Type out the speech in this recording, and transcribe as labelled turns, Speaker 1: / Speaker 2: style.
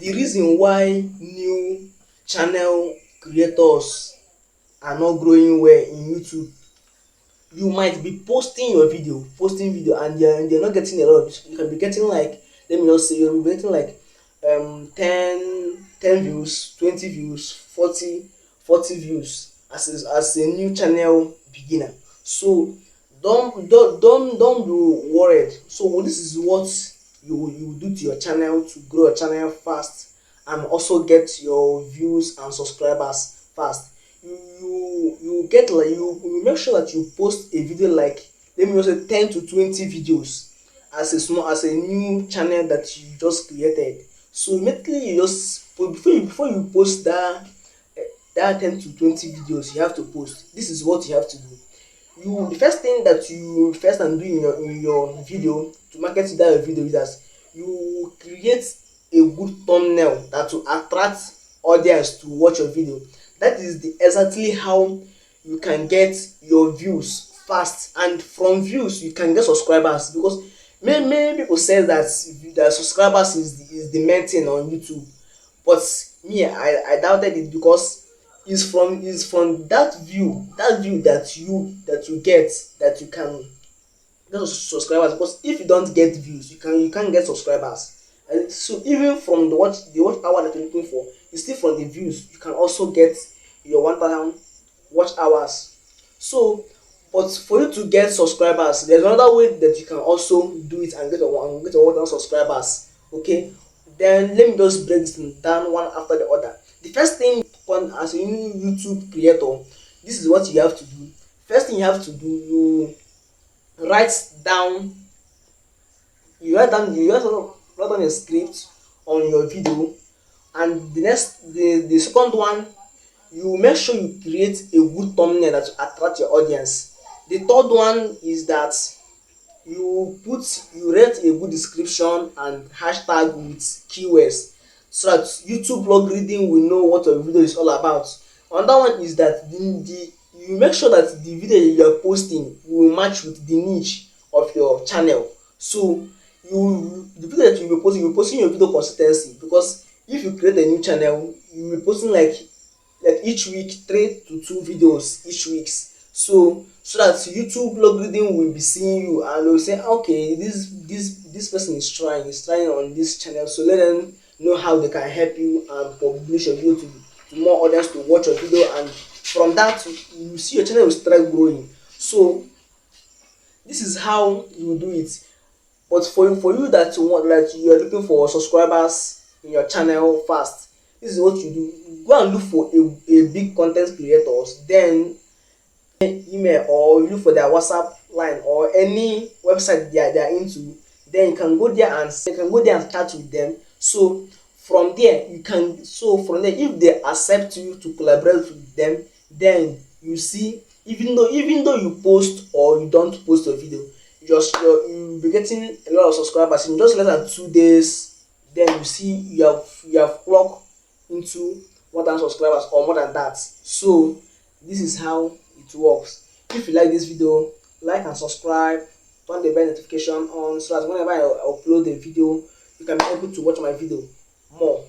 Speaker 1: the reason why new channel creators are not growing well in YouTube, you might be posting video, and they're not getting a lot. You can be getting like, let me just say, you'll be getting like 10 views, 20 views, 40 views as a new channel beginner. So don't be worried. So this is what you do to your channel to grow your channel fast and also get your views and subscribers fast. You get like, you make sure that you post a video like, let me just say 10 to 20 videos as a new channel that you just created. So immediately you just before you post that 10 to 20 videos you have to post. This is what you have to do. The first thing that you first and do in your video to market that video is that you create a good thumbnail that will attract audience to watch your video. That is exactly how you can get your views fast, and from views you can get subscribers, because many people say that subscribers is the main thing on YouTube. But me, I doubted it, because it's from that view that you get that you can get subscribers. Because if you don't get views, you can't get subscribers. And so even from the watch hour that you're looking for, it's still from the views you can also get your 1000 watch hours. So, but for you to get subscribers, there's another way that you can also do it and get your 1000 subscribers. Okay, then let me just break this thing down one after the other. The first thing, as a new YouTube creator, this is what you have to do. First thing you have to do, write down write down a script on your video. And the second one, you make sure you create a good thumbnail that will attract your audience. The third one is that you write a good description and hashtag with keywords, so that YouTube algorithm will know what your video is all about. Another one is that you make sure that the video you are posting will match with the niche of your channel. So the video that you be posting your video consistency, because if you create a new channel, you will be posting like each week 3 to 2 videos each week. So that YouTube algorithm will be seeing you and will say, okay, this person is trying on this channel, so let them know how they can help you and publish your video to more audience to watch your video. And from that you see your channel will start growing. So this is how you do it. But for you that you are looking for subscribers in your channel fast, this is what you do. Go and look for a big content creators, then email, or you look for their WhatsApp line or any website they are into. Then you can go there and chat with them. So from there if they accept you to collaborate with them, then you see, even though you post or you don't post a video, you'll be getting a lot of subscribers in just less than 2 days. Then you see you have clocked into 1000 subscribers or more than that. So this is how it works. If you like this video, like and subscribe, turn the bell notification on, so that whenever I upload a video, you can be able to watch my video more.